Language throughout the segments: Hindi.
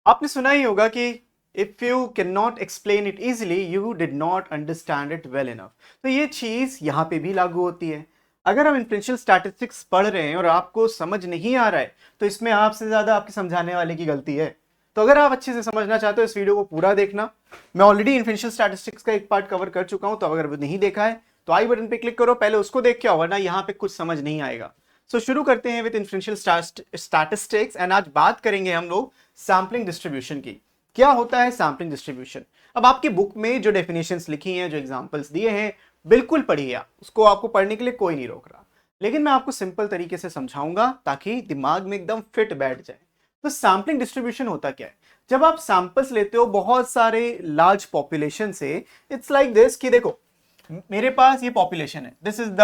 आपने सुना ही होगा कि if you can not explain it easily you did not understand it well enough. तो ये चीज यहाँ पे भी लागू होती है। अगर हम इन्फ्लुएंशियल स्टैटिस्टिक्स पढ़ रहे हैं और आपको समझ नहीं आ रहा है तो इसमें आपसे ज्यादा आपके समझाने वाले की गलती है। तो अगर आप अच्छे से समझना चाहते हो इस वीडियो को पूरा देखना। मैं ऑलरेडी इन्फ्लुएंशियल स्टैटिस्टिक्स का एक पार्ट कवर कर चुका हूं, तो अगर नहीं देखा है तो आई बटन पे क्लिक करो, पहले उसको देख के आओ, वरना यहाँ पे कुछ समझ नहीं आएगा। सो शुरू करते हैं विद इन्फ्लुएंशियल स्टैटिस्टिक्स एंड आज बात करेंगे हम लोग सैम्पलिंग डिस्ट्रीब्यूशन की। क्या होता है सैम्पलिंग डिस्ट्रीब्यूशन? अब आपकी बुक में जो डेफिनेशंस लिखी हैं, जो एग्जांपल्स दिए हैं, बिल्कुल पढ़िए आप उसको, आपको पढ़ने के लिए कोई नहीं रोक रहा, लेकिन मैं आपको सिंपल तरीके से समझाऊंगा ताकि दिमाग में एकदम फिट बैठ जाए। तो सैम्पलिंग डिस्ट्रीब्यूशन होता क्या है? जब आप सैंपल्स लेते हो बहुत सारे लार्ज पॉपुलेशन से, इट्स लाइक दिस कि देखो मेरे पास ये पॉपुलेशन है, दिस इज द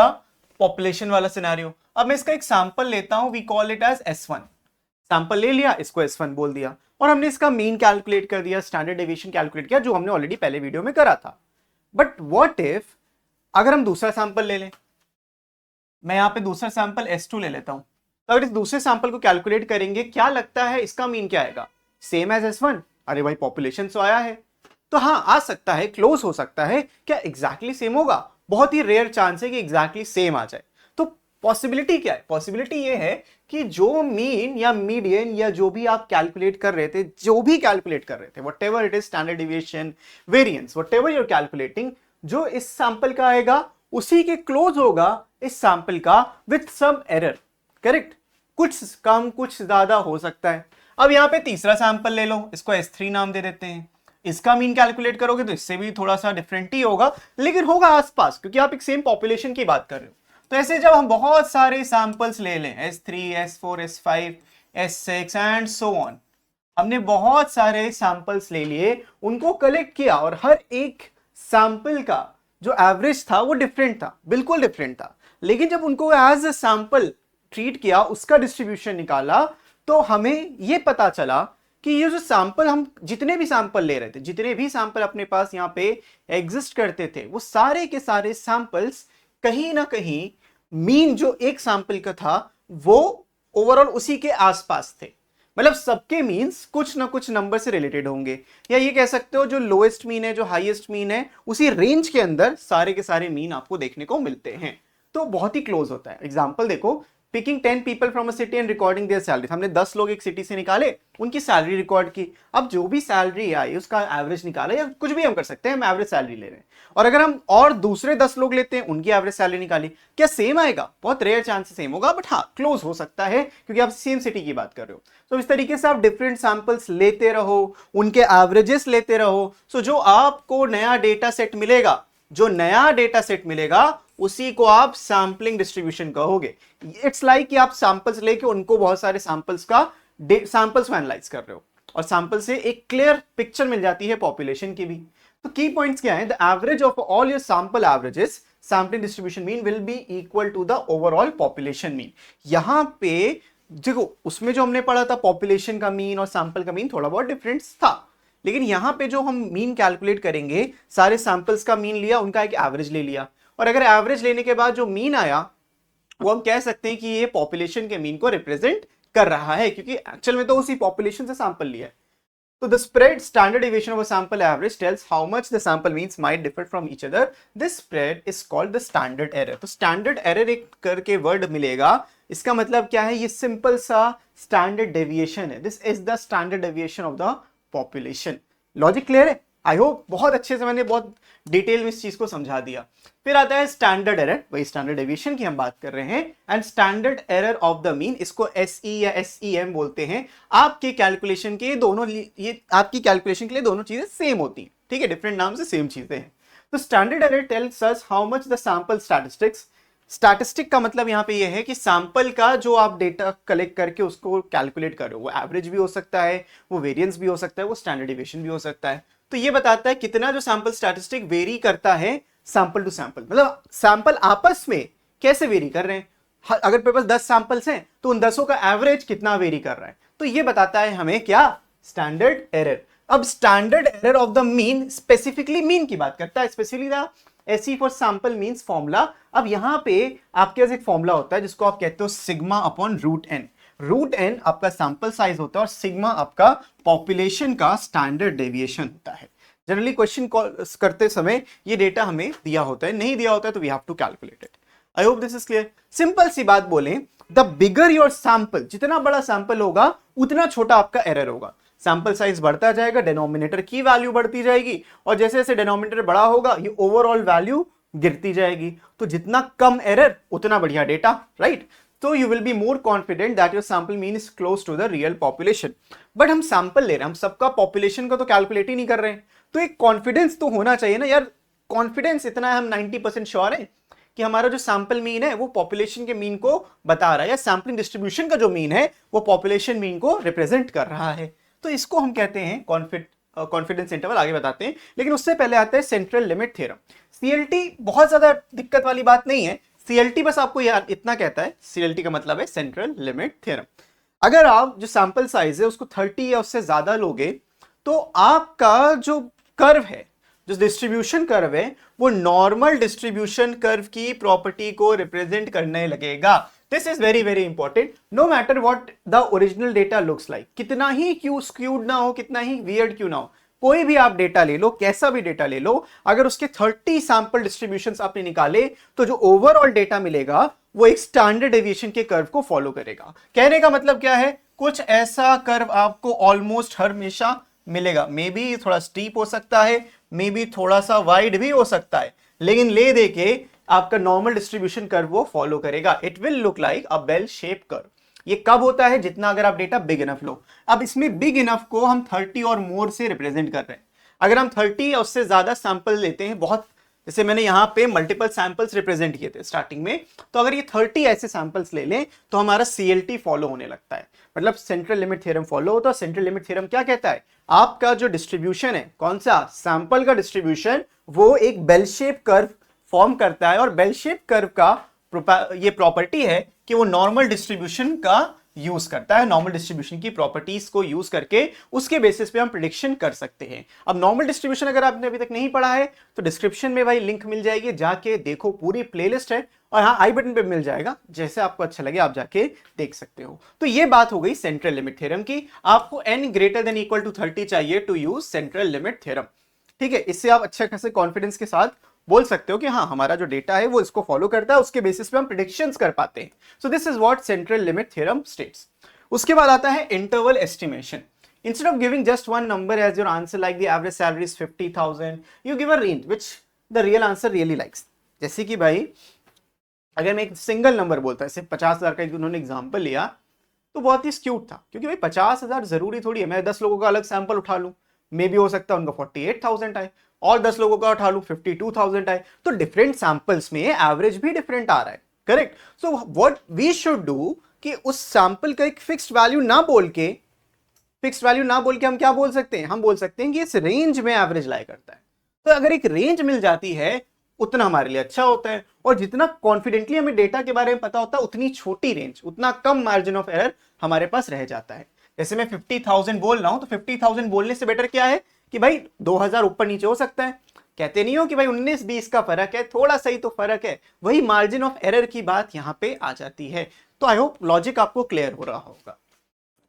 पॉपुलेशन वाला सिनेरियो। अब मैं इसका एक सैंपल लेता हूं, we call it as S1। Sample ले लिया, इसको S1 बोल दिया और हमने इसका मीन कैलकुलेट कर दिया, स्टैंडर्ड डेविएशन कैलकुलेट किया, जो हमने ऑलरेडी पहले वीडियो में करा था। बट व्हाट इफ अगर हम दूसरा सैंपल ले लें, मैं यहां पे दूसरा सैंपल S2 ले लेता हूं, तो अगर इस दूसरे सैंपल को कैलकुलेट करेंगे, क्या लगता है इसका मीन क्या आएगा? Same as S1? अरे भाई पॉपुलेशन तो आया है, तो हाँ आ सकता है, क्लोज हो सकता है। क्या एग्जैक्टली सेम होगा? बहुत ही रेयर चांस है कि एग्जैक्टली सेम आ जाए। तो पॉसिबिलिटी क्या है? पॉसिबिलिटी ये है कि जो मीन या मीडियन या जो भी आप कैलकुलेट कर रहे थे, जो भी कैलकुलेट कर रहे थे, whatever it is, standard deviation, variance, whatever you are calculating, जो इस सैंपल का आएगा उसी के क्लोज होगा इस सैंपल का विथ सम एरर। करेक्ट? कुछ कम कुछ ज्यादा हो सकता है। अब यहां पे तीसरा सैंपल ले लो, इसको S3 नाम दे देते हैं। इसका मीन कैलकुलेट करोगे तो इससे भी थोड़ा सा डिफरेंट ही होगा, लेकिन होगा आसपास, क्योंकि आप एक सेम पॉपुलेशन की बात कर रहे हो। तो ऐसे जब हम बहुत सारे सैंपल्स ले लें, S3, S4, S5, S6 and so on, हमने बहुत सारे सैंपल्स ले लिए, उनको कलेक्ट किया और हर एक सैंपल का जो एवरेज था वो डिफरेंट था, बिल्कुल डिफरेंट था। लेकिन जब उनको एज अ सैंपल ट्रीट किया, उसका डिस्ट्रीब्यूशन निकाला, तो हमें ये पता चला कि ये जो सैंपल, हम जितने भी सैंपल ले रहे थे, जितने भी सैंपल अपने पास यहाँ पे एग्जिस्ट करते थे, वो सारे के सारे सैंपल्स कहीं ना कहीं मीन जो एक सैंपल का था वो ओवरऑल उसी के आसपास थे। मतलब सबके मीन्स कुछ ना कुछ नंबर से रिलेटेड होंगे, या ये कह सकते हो जो लोएस्ट मीन है, जो हाईएस्ट मीन है, उसी रेंज के अंदर सारे के सारे मीन आपको देखने को मिलते हैं। तो बहुत ही क्लोज होता है। एग्जांपल देखो, picking 10 people from a city and recording there salary. हमने 10 लोग एक सिटी से निकाले, उनकी सैलरी रिकॉर्ड की। अब जो भी सैलरी आई उसका एवरेज निकाला, या कुछ भी हम कर सकते हैं, हम एवरेज सैलरी ले रहे हैं। और अगर हम और दूसरे 10 लोग लेते हैं, उनकी एवरेज सैलरी निकाली, क्या सेम आएगा? बहुत रेयर चांस से सेम होगा, बट हाँ क्लोज हो सकता है, क्योंकि आप सेम सिटी की बात कर रहे हो। तो इस तरीके से आप डिफरेंट सैंपल्स लेते रहो, उनके एवरेजेस लेते रहो। सो जो आपको नया डेटा सेट मिलेगा, जो नया डेटा सेट मिलेगा, उसी को आप सैंपलिंग डिस्ट्रीब्यूशन कहोगे। इट्स लाइक कि आप सैंपल्स लेके उनको बहुत सारे सैंपल्स को एनालाइज कर रहे हो, और सैंपल से एक क्लियर पिक्चर मिल जाती है पॉपुलेशन की भी। तो की पॉइंट्स क्या है? The average of all your sample averages, sampling distribution mean will be equal to the overall population mean. यहां पे देखो, उसमें जो हमने पढ़ा था पॉपुलेशन का मीन और सैंपल का मीन थोड़ा बहुत डिफरेंस था, लेकिन यहां पे जो हम मीन कैलकुलेट करेंगे, सारे सैंपल्स का मीन लिया, उनका एक एवरेज ले लिया, और अगर एवरेज लेने के बाद जो मीन आया, वो हम कह सकते हैं कि ये पॉपुलेशन के मीन को रिप्रेजेंट कर रहा है, क्योंकि एक्चुअल में तो उसी पॉपुलेशन से सैंपल लिया है। तो the spread standard deviation of a sample average tells how much the sample means might differ from each other. This spread is called the standard error. तो standard error एक करके वर्ड मिलेगा, इसका मतलब क्या है? ये सिंपल सा स्टैंडर्ड डेविएशन है। This is the standard deviation of the population. Logic clear है? आई होप बहुत अच्छे से मैंने बहुत डिटेल में इस चीज को समझा दिया। फिर आता है स्टैंडर्ड एरर, वही स्टैंडर्ड डेविएशन की हम बात कर रहे हैं। And standard error of the mean, इसको SE या SEM बोलते हैं। आपके कैलकुलेशन के दोनों, ये आपकी कैलकुलेशन के लिए दोनों चीजें सेम होती हैं, ठीक है, डिफरेंट नाम से सेम चीजें हैं। तो standard error tells us how much the sample statistics. Statistic का मतलब यहां पे ये है कि सैंपल का जो आप डेटा कलेक्ट करके उसको कैलकुलेट कर रहे हो, वो एवरेज भी हो सकता है, वो वेरिएंस भी हो सकता है, वो स्टैंडर्ड डेविएशन भी हो सकता है। तो ये बताता है कितना जो सैंपल स्टैटिस्टिक वेरी करता है सैंपल टू सैंपल, मतलब सैंपल आपस में कैसे वेरी कर रहे हैं। अगर मेरे पास 10 सैंपल्स हैं तो उन 10 का एवरेज कितना वेरी कर रहा है, तो ये बताता है हमें क्या? Standard error. अब standard error of the mean specifically mean की बात करता है, specifically the SE for sample means formula. अब यहां पे आपके पास एक फॉर्मूला होता है जिसको आप कहते हो sigma upon root n. Root n आपका सैंपल साइज होता है और सिग्मा आपका पॉपुलेशन का स्टैंडर्ड डेविएशन होता है। जनरली क्वेश्चन करते समय ये डेटा हमें दिया होता है, नहीं दिया होता है तो we have to calculate it. I hope this is clear. Simple सी बात बोलें, द बिगर योर सैंपल, जितना बड़ा सैंपल होगा उतना छोटा आपका एरर होगा। सैंपल साइज बढ़ता जाएगा, डिनोमिनेटर की वैल्यू बढ़ती जाएगी और जैसे जैसे डिनोमिनेटर बड़ा होगा ये ओवरऑल वैल्यू गिरती जाएगी। तो जितना कम एरर उतना बढ़िया डेटा, राइट? तो you will be more confident that your sample mean is close to the real population. But हम सैंपल ले रहे हैं, हम सबका पॉपुलेशन का तो कैलकुलेट ही नहीं कर रहे हैं, तो एक कॉन्फिडेंस तो होना चाहिए ना यार। कॉन्फिडेंस इतना है, हम 90% श्योर है कि हमारा जो सैंपल मीन है वो पॉपुलेशन के मीन को बता रहा है, या सैंपलिंग डिस्ट्रीब्यूशन का जो मीन है वो पॉपुलेशन मीन को रिप्रेजेंट कर रहा है। तो इसको हम कहते हैं कॉन्फिडेंस इंटरवल। आगे बताते हैं, लेकिन उससे पहले आता है सेंट्रल लिमिट थ्योरम। सीएलटी बहुत ज्यादा दिक्कत वाली बात नहीं है, सीएलटी बस आपको यार इतना कहता है, सीएलटी का मतलब है सेंट्रल लिमिट थ्योरम। अगर आप जो सैंपल साइज है उसको 30 या उससे ज्यादा लोगे तो आपका जो कर्व है, जो डिस्ट्रीब्यूशन कर्व है, वो नॉर्मल डिस्ट्रीब्यूशन कर्व की प्रॉपर्टी को रिप्रेजेंट करने लगेगा। This is very very important. No matter what the original data looks like, कितना ही क्यू स्क्यूड ना हो, कितना ही वियर्ड क्यों ना हो, कोई भी आप डेटा ले लो, कैसा भी डेटा ले लो, अगर उसके 30 सैंपल डिस्ट्रीब्यूशंस आपने निकाले तो जो ओवरऑल डेटा मिलेगा वो एक स्टैंडर्ड डेविएशन के कर्व को फॉलो करेगा। कहने का मतलब क्या है, कुछ ऐसा कर्व आपको ऑलमोस्ट हमेशा मिलेगा। मे बी थोड़ा स्टीप हो सकता है, मे बी थोड़ा सा वाइड भी हो सकता है, लेकिन ले दे के आपका नॉर्मल डिस्ट्रीब्यूशन कर्व वो फॉलो करेगा। It will look like a bell shape curve. ये कब होता है, जितना अगर आप डेटा बिग इनफ लो। अब इसमें बिग इनफ को हम 30 और मोर से रिप्रेजेंट कर रहे हैं। अगर हम 30 या उससे ज्यादा सैंपल लेते हैं, बहुत, जैसे मैंने यहाँ पे मल्टीपल सैंपल्स रिप्रेजेंट किए थे स्टार्टिंग में, तो अगर ये 30 ऐसे सैंपल्स ले लें तो हमारा सीएलटी फॉलो होने लगता है, मतलब सेंट्रल लिमिट थ्योरम फॉलो होता है। सेंट्रल लिमिट थ्योरम क्या कहता है, आपका जो डिस्ट्रीब्यूशन है, कौन सा सैंपल का डिस्ट्रीब्यूशन, वो एक बेल शेप कर्व फॉर्म करता है। और बेल शेप कर्व का ये प्रॉपर्टी है कि वो नॉर्मल डिस्ट्रीब्यूशन का यूज करता है। नॉर्मल डिस्ट्रीब्यूशन की प्रॉपर्टीज को यूज करके उसके बेसिस पे हम प्रेडिक्शन कर सकते हैं। अब नॉर्मल डिस्ट्रीब्यूशन अगर आपने अभी तक नहीं पढ़ा है तो डिस्क्रिप्शन में भाई लिंक मिल जाएगी, जाके देखो, पूरी प्लेलिस्ट है, और हाँ आई बटन पे मिल जाएगा, जैसे आपको अच्छा लगे आप जाके देख सकते हो। तो ये बात हो गई सेंट्रल लिमिट थ्योरम की। आपको n greater than equal to 30 चाहिए to use central limit theorem, ठीक है। इससे आप अच्छे खासे कॉन्फिडेंस के साथ बोल सकते हो कि हाँ हमारा जो डेटा है वो इसको फॉलो करता है, उसके बेसिस पे हम प्रेडिक्शंस कर पाते हैं। So this is what central limit theorem states. उसके बाद आता है interval estimation. Instead of giving just one number as your answer, like the average salary is 50,000, you give a range which the real answer really likes. जैसे कि भाई अगर मैं एक सिंगल नंबर बोलता, जैसे 50,000 का उन्होंने एग्जाम्पल लिया, तो बहुत ही स्क्यूट था, क्योंकि भाई 50,000 जरूरी थोड़ी है मैं 10 लोगों का अलग सैंपल उठा लूं, मे भी हो सकता है उनका 48,000 आए, और 10 लोगों का उठा लूं 52,000 आए, तो डिफरेंट सैंपल्स में एवरेज भी डिफरेंट आ रहा है, correct. So what we should do कि उस सैंपल का एक फिक्स्ड वैल्यू ना बोल के हम क्या बोल सकते हैं, हम बोल सकते हैं कि इस रेंज में एवरेज लाया करता है। तो अगर एक रेंज मिल जाती है उतना हमारे लिए अच्छा होता है, और जितना कॉन्फिडेंटली हमें डेटा के बारे में पता होता है उतनी छोटी रेंज, उतना कम मार्जिन ऑफ एरर हमारे पास रह जाता है। जैसे मैं 50,000 बोल रहा हूं, तो 50,000 बोलने से बेटर क्या है कि भाई 2,000 ऊपर नीचे हो सकता है। कहते नहीं हो कि भाई 19-20 का फर्क है, थोड़ा सही तो फर्क है, वही मार्जिन ऑफ एरर की बात यहां पे आ जाती है। तो आई होप लॉजिक आपको क्लियर हो रहा होगा,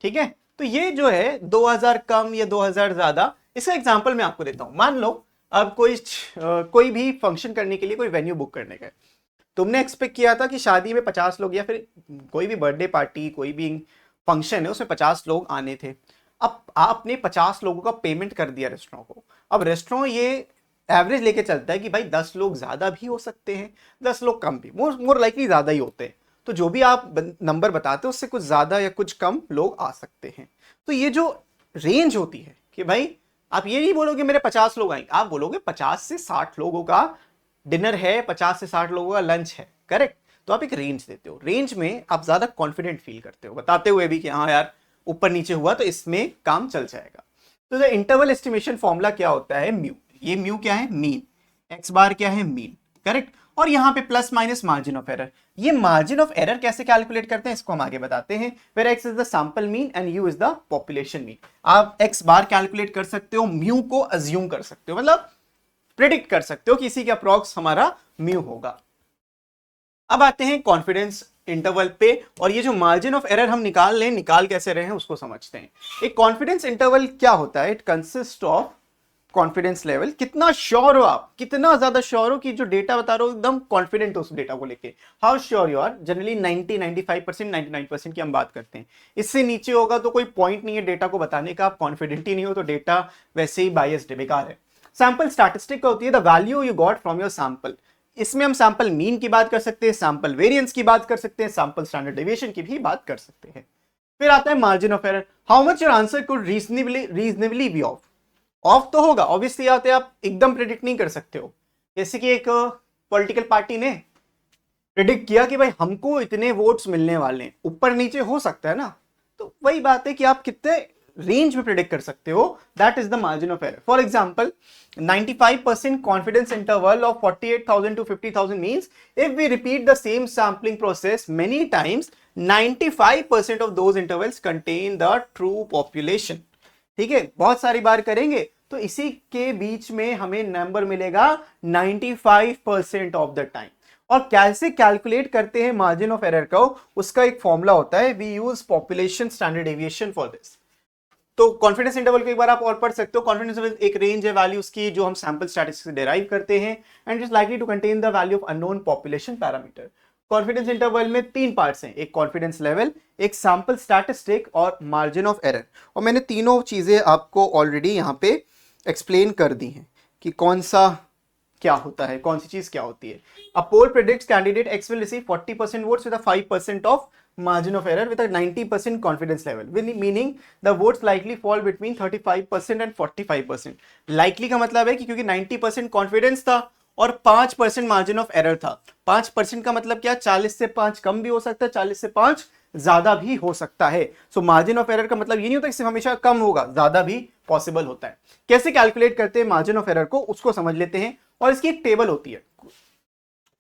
ठीक है। तो ये जो है 2000 कम या 2000 ज्यादा, इसका एग्जांपल मैं आपको देता हूं। मान लो अब कोई भी फंक्शन करने के लिए कोई वेन्यू बुक करने का है, तुमने एक्सपेक्ट किया था कि शादी में 50 लोग, या फिर कोई भी बर्थडे पार्टी, कोई भी फंक्शन है उसमें 50 लोग आने थे। अब आपने 50 लोगों का पेमेंट कर दिया रेस्टोरेंट को। अब रेस्टोरेंट ये एवरेज लेके चलता है कि भाई 10 लोग ज्यादा भी हो सकते हैं, 10 लोग कम भी, मोर लाइकली ज्यादा ही होते हैं। तो जो भी आप नंबर बताते हो उससे कुछ ज्यादा या कुछ कम लोग आ सकते हैं। तो ये जो रेंज होती है कि भाई आप ये नहीं बोलोगे मेरे 50 लोग आएंगे, आप बोलोगे 50 से 60 लोगों का डिनर है, 50 से 60 लोगों का लंच है, करेक्ट। तो आप एक रेंज देते हो, रेंज में आप ज्यादा कॉन्फिडेंट फील करते हो, बताते हुए भी कि हाँ यार ऊपर नीचे हुआ तो इसमें काम चल जाएगा। तो द इंटरवल एस्टिमेशन फॉर्मूला क्या होता है, म्यू। ये म्यू क्या है, मीन, एक्स बार क्या है, मीन, करेक्ट। और यहां पे plus minus margin of error. ये मार्जिन ऑफ एरर कैसे कैलकुलेट करते हैं इसको हम आगे बताते हैं। Where x is the sample mean and u is the population mean. आप एक्स बार कैलकुलेट कर सकते हो, म्यू को अज्यूम कर सकते हो, मतलब प्रेडिक्ट कर सकते हो कि इसी के अप्रॉक्स हमारा म्यू होगा। अब आते हैं कॉन्फिडेंस इंटरवल पे, और ये जो मार्जिन ऑफ एरर हम निकाल कैसे रहे हैं उसको समझते हैं। एक कॉन्फिडेंस इंटरवल क्या होता है? It consist of confidence level, कितना श्योर हो आप, कितना ज्यादा श्योर हो कि जो डेटा बता रहे हो एकदम कॉन्फिडेंट हो उस डेटा को लेके, how sure you are. Generally 90, 95%, 99% की हम बात करते हैं। इससे नीचे होगा तो कोई पॉइंट नहीं है डेटा को बताने का, आप कॉन्फिडेंट ही नहीं हो तो डेटा वैसे ही बायस्ड, बेकार है। सैंपल स्टैटिस्टिक का होती है the value you got from your sample. इसमें हम सैंपल मीन की बात कर सकते हैं, सैंपल वेरिएंस की बात कर सकते हैं, सैंपल स्टैंडर्ड डेविएशन की भी बात कर सकते हैं। फिर आता है margin of error, how much your answer could reasonably be off. Off तो होगा ऑब्वियसली, आते आप एकदम प्रेडिक्ट नहीं कर सकते हो। जैसे कि एक पॉलिटिकल पार्टी ने प्रेडिक्ट किया कि भाई हमको इतने वोट्स मिलने वाले हैं, ऊपर नीचे हो सकता है ना, तो वही बात है कि आप कितने रेंज में प्रेडिक्ट कर सकते हो, that is the margin of error. For example 95% confidence interval of 48,000 to 50,000 means if we repeat the same sampling process many times 95% of those intervals contain the true population। ठीक है, बहुत सारी बार करेंगे तो इसी के बीच में हमें नंबर मिलेगा 95% ऑफ द टाइम। और कैसे कैलकुलेट करते हैं मार्जिन ऑफ एरर का, उसका एक फॉर्मूला होता है, we use population standard deviation for this. तो कॉन्फिडेंस इंटरवल को एक बार आप और पढ़ सकते हो। कॉन्फिडेंस इंटरवल एक रेंज है वैल्यूज की जो हम सैंपल स्टैटिस्टिक्स से डिराइव करते हैं, and it is likely to contain the value of unknown population parameter. Confidence interval में 3 पार्ट्स हैं, एक कॉन्फिडेंस लेवल, एक सैंपल स्टैटिस्टिक और मार्जिन ऑफ एरर। और मैंने तीनों चीजें आपको ऑलरेडी यहाँ पे एक्सप्लेन कर दी हैं कि कौन सा क्या होता है, कौन सी चीज क्या होती है। A poll predicts candidate X will receive 40% votes with a 5% of margin of error with a 90% confidence level, meaning the votes likely fall between 35% and 45%। likely का मतलब है कि क्योंकि 90% confidence था और 5% margin of error था। 5% का मतलब क्या, 40 से 5 कम भी हो सकता है, 40 से 5 ज्यादा भी हो सकता है। सो मार्जिन ऑफ एरर का मतलब ये नहीं होता कि सिर्फ हमेशा कम होगा, ज्यादा भी पॉसिबल होता है। कैसे कैलकुलेट करते हैं मार्जिन ऑफ एरर को, उसको समझ लेते हैं। और इसकी एक टेबल होती है,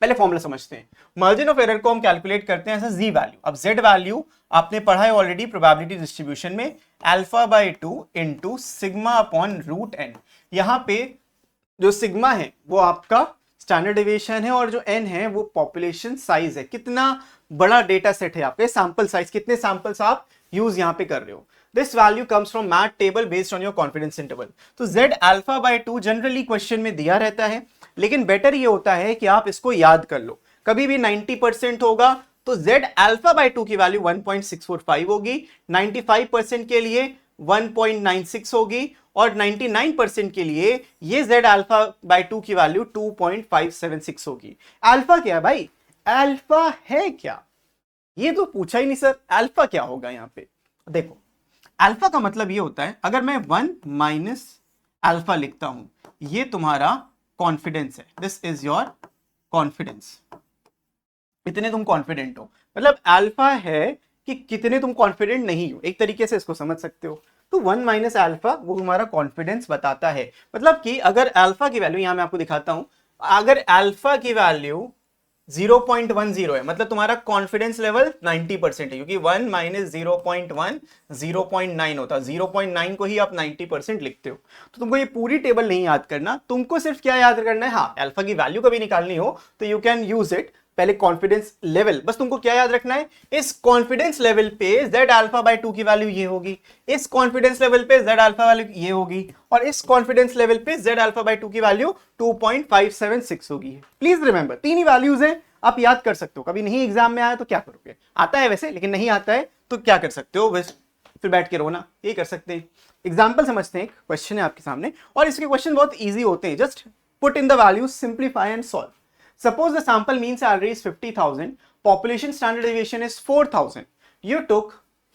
पहले फॉर्मूला समझते हैं। मार्जिन ऑफ एरर को हम कैलकुलेट करते हैं एज जी वैल्यू। अब जेड वैल्यू आपने पढ़ा है ऑलरेडी प्रोबेबिलिटी डिस्ट्रीब्यूशन में, alpha by 2 into sigma upon root n. यहां पे जो सिग्मा है वो आपका स्टैंडर्ड डेविएशन है और जो एन है वो पॉपुलेशन साइज है, कितना बड़ा डेटा सेट है आपके, सैंपल साइज, कितने सैंपल्स आप यूज यहां पे कर रहे हो। This value comes from math table based on your confidence interval. तो Z alpha by 2 generally question में दिया रहता है, लेकिन बेटर ये होता है कि आप इसको याद कर लो। कभी भी 90% होगा तो जेड अल्फा बाय 2 की वैल्यू 1.645 होगी, 95% के लिए 1.96 होगी, और 99% के लिए ये जेड अल्फा बाय 2 की वैल्यू 2.576 होगी। अल्फा क्या है भाई, अल्फा है क्या, ये तो पूछा ही नहीं सर, अल्फा क्या होगा यहां पे। देखो अल्फा का मतलब ये होता है, अगर मैं 1 माइनस अल्फा लिखता हूं, ये तुम्हारा कॉन्फिडेंस है, दिस इज योर कॉन्फिडेंस, इतने तुम कॉन्फिडेंट हो। मतलब अल्फा है कि कितने तुम कॉन्फिडेंट नहीं हो, एक तरीके से इसको समझ सकते हो। तो 1 माइनस अल्फा वो हमारा कॉन्फिडेंस बताता है। मतलब कि अगर अल्फा की वैल्यू, यहां मैं आपको दिखाता हूं, अगर अल्फा की वैल्यू 0.10 है मतलब तुम्हारा कॉन्फिडेंस लेवल 90% है, क्योंकि 1 माइनस 0.1 0.9 होता है, 0.9 को ही आप 90% लिखते हो। तो तुमको ये पूरी टेबल नहीं याद करना, तुमको सिर्फ क्या याद करना है, हाँ अल्फा की वैल्यू कभी निकालनी हो तो यू कैन यूज इट। पहले कॉन्फिडेंस लेवल, बस तुमको क्या याद रखना है, इस कॉन्फिडेंस लेवल पे जेड अल्फा बाय 2 की वैल्यू ये होगी, इस कॉन्फिडेंस लेवल पे जेड अल्फा वैल्यू ये होगी, और इस कॉन्फिडेंस लेवल पे जेड अल्फा बाय 2 की वैल्यू 2.576 होगी। प्लीज रिमेंबर, तीन ही वैल्यूज हैं, आप याद कर सकते हो। कभी नहीं एग्जाम में आया तो क्या करोगे, आता है वैसे लेकिन नहीं आता है तो क्या कर सकते हो, बस फिर बैठ के रोना, ये कर सकते हैं। एग्जाम्पल समझते हैं, क्वेश्चन है आपके सामने और इसके क्वेश्चन बहुत ईजी होते हैं, just put in the values, simplify and solve. Suppose the sample mean salary is 50,000, population standard deviation is 4,000. You took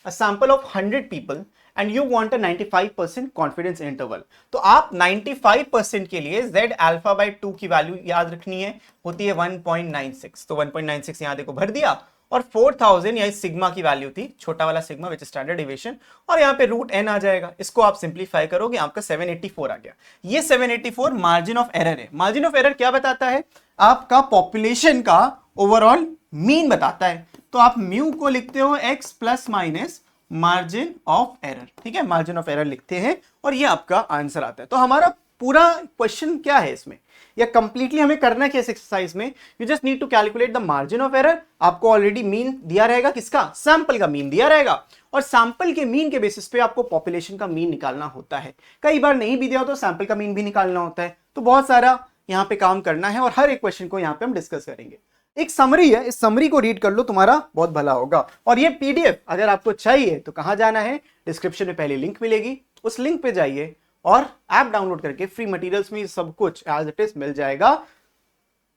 a sample of 100 people and you want a 95% confidence interval. तो आप 95% के लिए Z alpha by 2 की वैल्यू याद रखनी है, होती है 1.96। तो 1.96 यहाँ देखो भर दिया, और 4000 या सिग्मा की वैल्यू थी, छोटा वाला सिग्मा विच स्टैंडर्ड डेविएशन, और यहाँ पे रूट एन आ जाएगा। इसको आप सिंप्लीफाई करोगे, आपका 784 आ गया। ये 784 मार्जिन ऑफ एरर है। मार्जिन ऑफ एरर क्या बताता है, आपका पॉपुलेशन का ओवरऑल मीन बताता है। तो आप म्यू को लिखते हो x plus minus margin of error, ठीक है, मार्जिन ऑफ एरर लिखते हैं और ये आपका आंसर आता है। तो हमारा पूरा क्वेश्चन क्या है इसमें, या कंप्लीटली हमें करना क्या इस एक्सरसाइज में, you just need to calculate the margin of error. आपको ऑलरेडी मीन दिया रहेगा, किसका, सैंपल का मीन दिया रहेगा, और सैंपल के मीन के बेसिस पे आपको पॉपुलेशन का मीन निकालना होता है। कई बार नहीं भी दिया हो तो सैंपल का मीन भी निकालना होता है। तो बहुत सारा यहाँ पे काम करना है और हर एक क्वेश्चन को यहाँ पे हम डिस्कस करेंगे। एक समरी है, इस समरी को रीड कर लो, तुम्हारा बहुत भला होगा। और ये पीडीएफ अगर आपको चाहिए तो कहां जाना है, डिस्क्रिप्शन में पहले लिंक मिलेगी, उस लिंक पे जाइए और ऐप डाउनलोड करके फ्री मटेरियल्स में सब कुछ एज इट इज मिल जाएगा,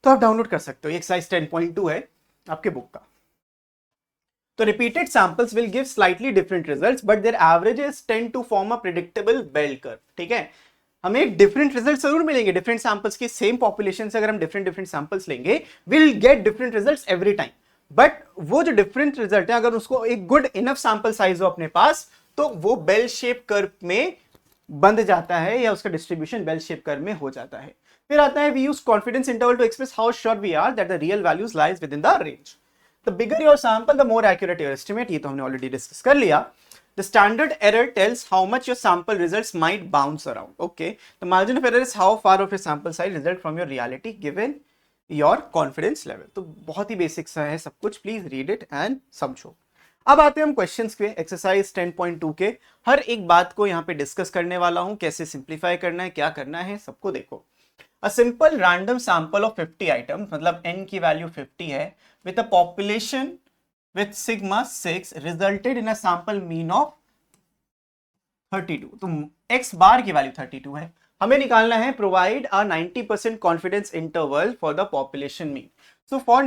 तो आप डाउनलोड कर सकते हो। एक्सरसाइज 10.2 है आपके बुक का। तो repeated samples will give slightly different results but their averages tend to form a predictable bell curve. ठीक है, हमें डिफरेंट रिजल्ट जरूर मिलेंगे डिफरेंट सैंपल्स के, सेम पॉपुलेशन से अगर हम डिफरेंट सैंपल्स लेंगे will get different results every time. But वो जो डिफरेंट रिजल्ट है, अगर उसको एक गुड इनफ सैंपल साइज हो अपने पास, तो वो बेल शेप कर्व में बंध जाता है, या उसका डिस्ट्रीब्यूशन बेल शेप कर्व में हो जाता है। फिर आता है we use confidence interval to express how sure we are that the real values lies within the range. The bigger your sample the more accurate your estimate, ये तो हमने ऑलरेडी डिस्कस कर लिया। The standard error tells how much your sample results might bounce around. Okay, the margin of error is how far of your sample size result from your reality given your confidence level. तो बहुत ही बेसिक सा है सब कुछ, प्लीज रीड इट एंड समझो। अब आते हैं हम क्वेश्चंस के, एक्सरसाइज 10.2 के। हर एक बात को यहाँ पे डिस्कस करने वाला हूँ, कैसे सिंप्लीफाई करना है, क्या करना है, सबको देखो। A simple random sample of 50 items, मतलब n की वैल्यू 50 है, with a population with sigma 6 resulted in a sample mean of 32। तो x बार की वैल्यू 32 है, हमें निकालना है provide a 90% confidence interval for the population mean. So for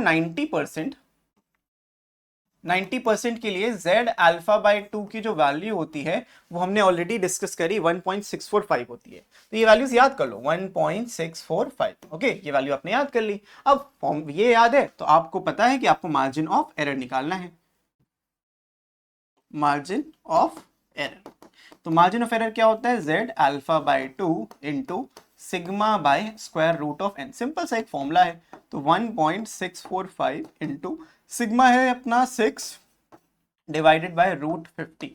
90% के लिए z अल्फा बाय 2 की जो वैल्यू होती है वो हमने ऑलरेडी डिस्कस करी, 1.645 होती है। तो ये वैल्यूज याद कर लो, 1.645। ओके, ये वैल्यू आपने याद कर ली। अब फॉर्म ये याद है तो आपको पता है कि आपको मार्जिन ऑफ एरर निकालना है। मार्जिन ऑफ एरर, तो मार्जिन ऑफ एरर क्या होता है, z alpha by 2 into sigma by square root of n। Simple सा एक फॉर्मूला है। तो 1.645 इंटू सिग्मा है अपना 6 डिवाइडेड बाय रूट 50।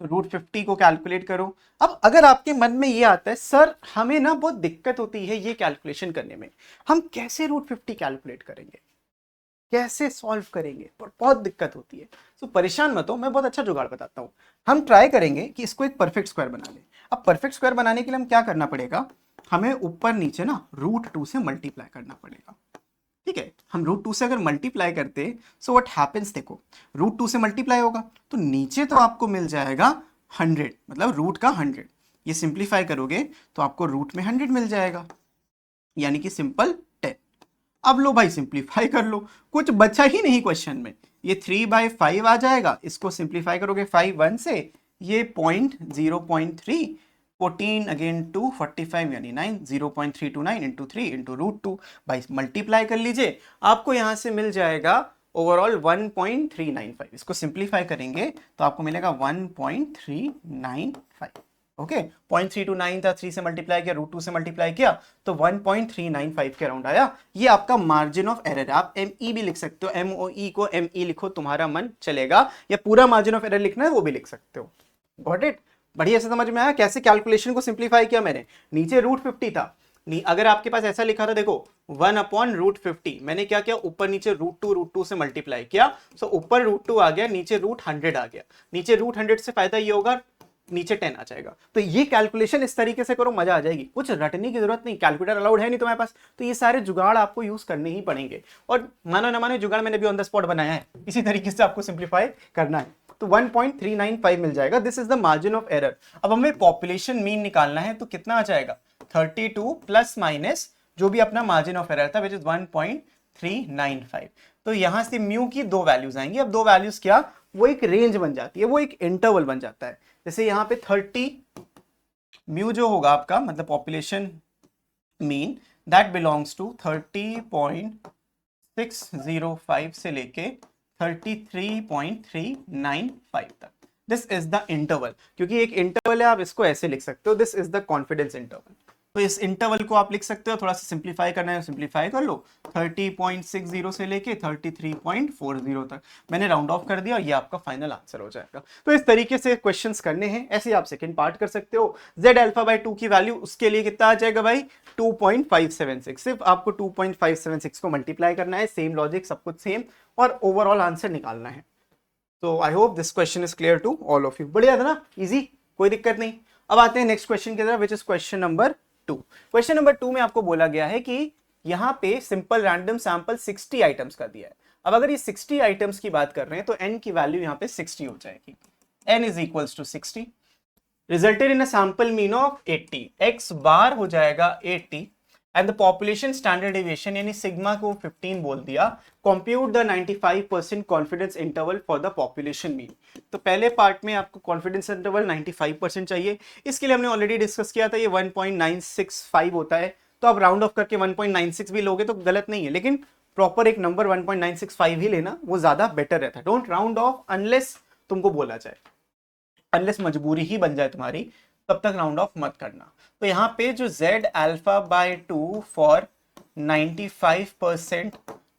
तो रूट 50 को कैलकुलेट करो। अब अगर आपके मन में ये आता है सर हमें ना बहुत दिक्कत होती है ये कैलकुलेशन करने में, हम कैसे रूट 50 कैलकुलेट करेंगे, कैसे सॉल्व करेंगे, पर बहुत दिक्कत होती है। तो परेशान मत हो, मैं बहुत अच्छा जुगाड़ बताता हूँ। हम ट्राई करेंगे कि इसको एक परफेक्ट स्क्वायर बना लें। अब परफेक्ट स्क्वायर बनाने के लिए हम क्या करना पड़ेगा, हमें ऊपर नीचे ना रूट 2 से मल्टीप्लाई करना पड़ेगा। ठीक है, हम रूट 2 से अगर मल्टीप्लाई करते सो व्हाट हैपेंस, देखो रूट 2 से मल्टीप्लाई होगा तो नीचे तो आपको मिल जाएगा 100, मतलब रूट का 100। ये सिंप्लीफाई करोगे तो आपको रूट में 100 मिल जाएगा, यानी कि सिंपल 10। अब लो भाई सिंप्लीफाई कर लो, कुछ बचा ही नहीं क्वेश्चन में। ये 3/5 आ जाएगा, इसको सिंप्लीफाई करोगे 5 1 से, ये 0.3 14 अगेन 2 45 यानी 9, 0.329 इंटू 3 इंटू रूट 2। भाई मल्टीप्लाई कर लीजिए, आपको यहां से मिल जाएगा ओवरऑल 1.395। इसको सिंप्लीफाई करेंगे तो आपको मिलेगा 1.395। ओके, 0.329 था, 3 से मल्टीप्लाई किया, रूट 2 से मल्टीप्लाई किया तो 1.395 के अराउंड आया। ये आपका मार्जिन ऑफ एरर। आप ME भी लिख सकते हो, MOE को ME लिखो, तुम्हारा मन चलेगा, या पूरा मार्जिन ऑफ एरर लिखना है वो भी लिख सकते हो। Got it? बढ़िया से समझ में आया कैसे कैलकुलेशन को सिंप्लीफाई किया मैंने। नीचे रूट 50 था, अगर आपके पास ऐसा लिखा था देखो 1/√50, मैंने क्या किया, ऊपर नीचे रूट 2 से मल्टीप्लाई किया। सो ऊपर रूट 2 आ गया, नीचे रूट 100 आ गया। नीचे रूट 100 से फायदा ये होगा नीचे 10 आ जाएगा। तो ये कैलकुलेशन इस तरीके से करो, मजा आ जाएगी। कुछ रटने की जरूरत नहीं, कैलकुलेटर अलाउड है नहीं तुम्हारे पास, तो ये सारे जुगाड़ आपको यूज करने ही पड़ेंगे। और मानो ना मानो जुगाड़ मैंने भी ऑन द स्पॉट बनाया है, इसी तरीके से आपको सिंप्लीफाई करना है। तो 1.395 मिल जाएगा, this is the margin of error. अब हमें पॉपुलेशन मीन निकालना है, तो कितना आ जाएगा, 32 प्लस माइनस जो भी अपना मार्जिन ऑफ एरर था विच इज 1.395। तो यहां से म्यू की दो वैल्यूज आएंगी। अब दो वैल्यूज क्या, वो एक रेंज बन जाती है, वो एक इंटरवल बन जाता है। जैसे यहाँ पे 30 म्यू जो होगा आपका, मतलब population mean, that belongs to 30.605 से लेके 33.395 तक। This is the interval. क्योंकि एक इंटरवल है, आप इसको ऐसे लिख सकते हो, this is the confidence interval. तो इस इंटरवल को आप लिख सकते हो, थोड़ा सा सिंप्लीफाई करना है सिंप्लीफाई कर लो, 30.60 से लेके 33.40 तक मैंने राउंड ऑफ कर दिया और ये आपका फाइनल आंसर हो जाएगा। तो इस तरीके से क्वेश्चंस करने हैं, ऐसे आप सेकंड पार्ट कर सकते हो। z अल्फा बाई 2 की वैल्यू उसके लिए कितना आ जाएगा भाई, 2.576। सिर्फ आपको 2.576 को मल्टीप्लाई करना है, सेम लॉजिक सब कुछ सेम, और ओवरऑल आंसर निकालना है। तो I hope this question is clear to all of you. बढ़िया था ना, इजी, कोई दिक्कत नहीं। अब आते हैं नेक्स्ट क्वेश्चन की तरफ, which is question number 2। Question number 2 में आपको बोला गया है कि यहाँ पे सिंपल रैंडम सैंपल 60 आइटम्स का दिया है। अब अगर ये 60 आइटम्स की बात कर रहे हैं तो n की वैल्यू यहाँ पे 60 हो जाएगी, n is equals to 60, resulted in a sample mean of 80, x bar हो जाएगा 80 and the population standard deviation यानी सिग्मा को 15 बोल दिया। Compute the 95% confidence interval for the population mean. तो पहले पार्ट में आपको कॉन्फिडेंस इंटरवल 95% चाहिए, इसके लिए हमने ऑलरेडी डिस्कस किया था, ये 1.965 होता है। तो आप राउंड ऑफ करके 1.96 भी लोगे तो गलत नहीं है, लेकिन प्रॉपर एक नंबर 1.965 ही लेना, वो ज्यादा बेटर रहता है। डोंट राउंड ऑफ अनलेस तुमको बोला जाए, अनलेस मजबूरी ही बन जाए तुम्हारी, तब तक राउंड ऑफ मत करना। तो यहाँ पे जो z alpha by 2 for 95%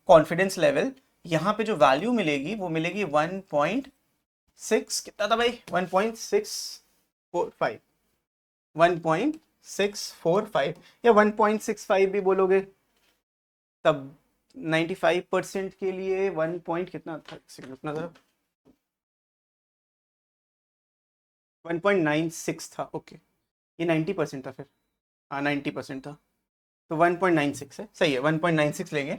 confidence level, यहाँ पे जो वैल्यू मिलेगी वो मिलेगी 1.6, कितना था भाई, 1.645, 1.645 या 1.65 भी बोलोगे तब 95% के लिए 1 पॉइंट कितना था, कितना था, 1.96 था। ओके, ये 90% था फिर, हाँ 90% था, तो 1.96 है, सही है, 1.96 लेंगे,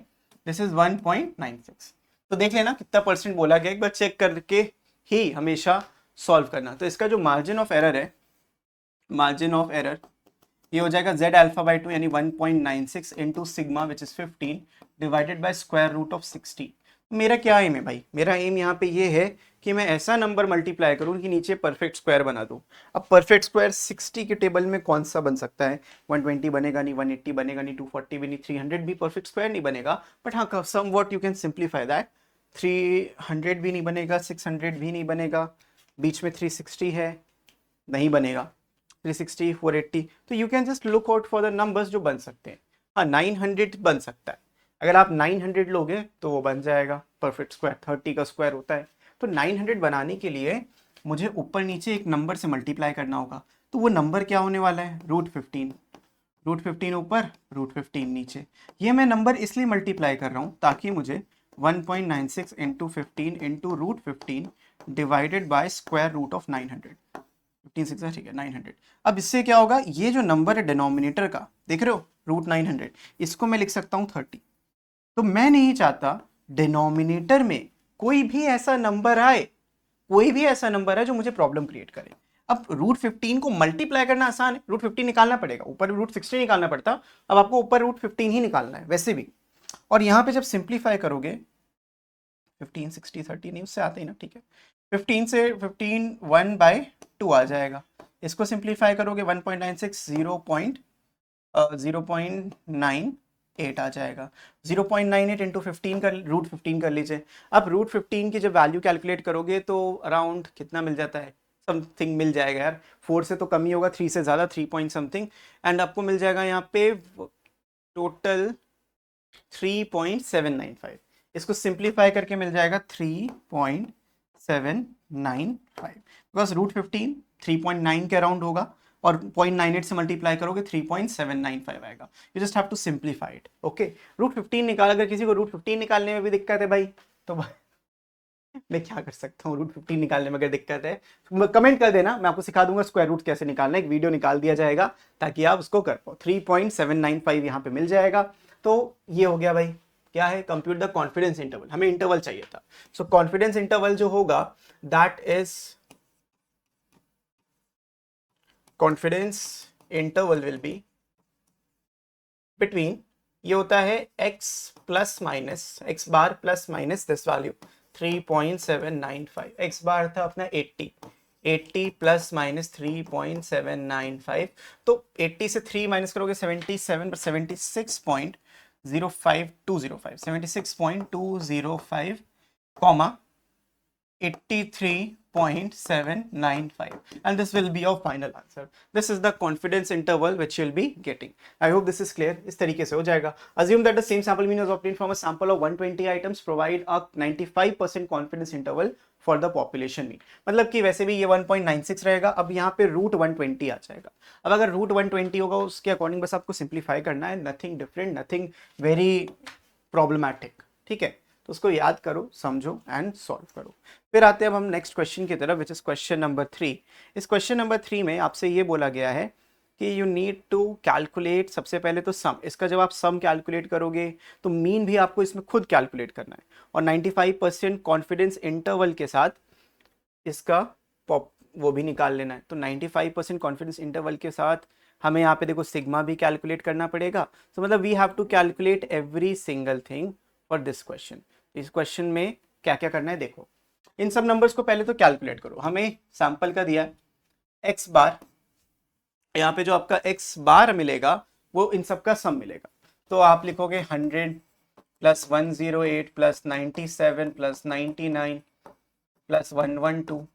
दिस इज 1.96। तो देख लेना कितना परसेंट बोला गया, एक बार चेक करके ही हमेशा सॉल्व करना। तो इसका जो मार्जिन ऑफ एरर है, मार्जिन ऑफ एरर ये हो जाएगा z अल्फा बाई 2 यानी 1.96 into sigma which is 15 divided by square root of 60। मेरा क्या एम है भाई, मेरा एम यहाँ पे ये है कि मैं ऐसा नंबर मल्टीप्लाई करूँ कि नीचे परफेक्ट स्क्वायर बना दूँ। अब परफेक्ट स्क्वायर 60 के टेबल में कौन सा बन सकता है, 120 बनेगा नहीं, 180 बनेगा नहीं, 240 भी नहीं, 300 भी परफेक्ट स्क्वायर नहीं बनेगा, बट हाँ somewhat you can simplify that. 300 भी नहीं बनेगा, 600 भी नहीं बनेगा, बीच में 360 है, नहीं बनेगा, 360, 480, तो you can just look out for the numbers जो बन सकते हैं। हाँ 900 बन सकता है, अगर आप 900 लोगे तो वो बन जाएगा परफेक्ट स्क्वायर, 30 का स्क्वायर होता है। तो 900 बनाने के लिए मुझे ऊपर नीचे एक नंबर से मल्टीप्लाई करना होगा, तो वो नंबर क्या होने वाला है, √15, √15 ऊपर, √15 नीचे। ये मैं नंबर इसलिए मल्टीप्लाई कर रहा हूँ ताकि मुझे 1.96 into 15 into √15 divided by square root of 900, 15 6 ठीक है 900। अब इससे क्या होगा, ये जो नंबर है डिनोमिनेटर का, देख रहे हो √900, इसको मैं लिख सकता हूँ 30। तो मैं नहीं चाहता डिनोमिनेटर में कोई भी ऐसा नंबर आए, कोई भी ऐसा नंबर है जो मुझे प्रॉब्लम क्रिएट करे। अब √15 को मल्टीप्लाई करना आसान है, √15 निकालना पड़ेगा, ऊपर √60 निकालना पड़ता, अब आपको ऊपर √15 ही निकालना है वैसे भी। और यहाँ पे जब सिंप्लीफाई करोगे 15 60 30 नहीं, उससे आते ही ना, ठीक है, 15 से 15 1/2 आ जाएगा, इसको सिंप्लीफाई करोगे 1.96 0.98 आ जाएगा, 0.98 इंटू 15 का √15 कर लीजिए। अब √15 की जब वैल्यू कैलकुलेट करोगे तो अराउंड कितना मिल जाता है, समथिंग मिल जाएगा यार, 4 से तो कम ही होगा, 3 से ज़्यादा, 3 पॉइंट समथिंग, एंड आपको मिल जाएगा यहाँ पे टोटल 3.795। इसको सिंप्लीफाई करके मिल जाएगा 3.795, बिकॉज √15 3.9 के अराउंड होगा और 0.98 से मल्टीप्लाई करोगे 3.795 आएगा। You just have to simplify it. Okay, √15 निकाल, अगर किसी को √15 निकालने में भी दिक्कत है भाई तो मैं क्या कर सकता हूँ, √15 निकालने में अगर दिक्कत है कमेंट कर देना, मैं आपको सिखा दूंगा स्क्वायर रूट कैसे निकालना है, एक वीडियो निकाल दिया जाएगा ताकि आप उसको कर पाओ। 3.795 यहाँ पे मिल जाएगा। तो ये हो गया भाई, क्या है, कंप्यूट द कॉन्फिडेंस इंटरवल, हमें इंटरवल चाहिए था। सो कॉन्फिडेंस इंटरवल जो होगा that is, confidence interval will be between, ये होता है x plus minus, x bar plus minus this value 3.795, x बार था अपना 80 प्लस माइनस 3.795, तो 80 से 3 माइनस करोगे 77 पर 76.05205, 76.205 comma 83 0.795 and this will be your final answer. This is the confidence interval which you'll be getting. I hope this is clear. इस तरीके से हो जाएगा. Assume that the same sample mean was obtained from a sample of 120 items. Provide a 95% confidence interval for the population mean. मतलब कि वैसे भी ये 1.96 रहेगा. अब यहाँ पे रूट 120 आ जाएगा. अब अगर रूट 120 होगा उसके अकॉर्डिंग बस आपको सिंप्लीफाई करना है. Nothing different, nothing very problematic. ठीक है, तो उसको याद करो, समझो एंड सॉल्व करो. फिर आते हैं अब हम नेक्स्ट क्वेश्चन की तरफ, विच इज क्वेश्चन नंबर 3. इस क्वेश्चन नंबर 3 में आपसे ये बोला गया है कि यू नीड टू कैलकुलेट. सबसे पहले तो सम, इसका जब आप सम कैलकुलेट करोगे तो मीन भी आपको इसमें खुद कैलकुलेट करना है और 95% कॉन्फिडेंस इंटरवल के साथ इसका वो भी निकाल लेना है. तो 95% कॉन्फिडेंस इंटरवल के साथ हमें यहाँ पे देखो सिग्मा भी कैलकुलेट करना पड़ेगा. तो मतलब we have to calculate every single thing for this question. इस क्वेश्चन में क्या क्या करना है देखो. इन सब नंबर्स को पहले तो कैलकुलेट करो. हमें सैंपल का दिया है एक्स बार, यहाँ पे जो आपका एक्स बार मिलेगा वो इन सब का सम मिलेगा. तो आप लिखोगे 100 plus 108 plus 97 plus 99 plus 112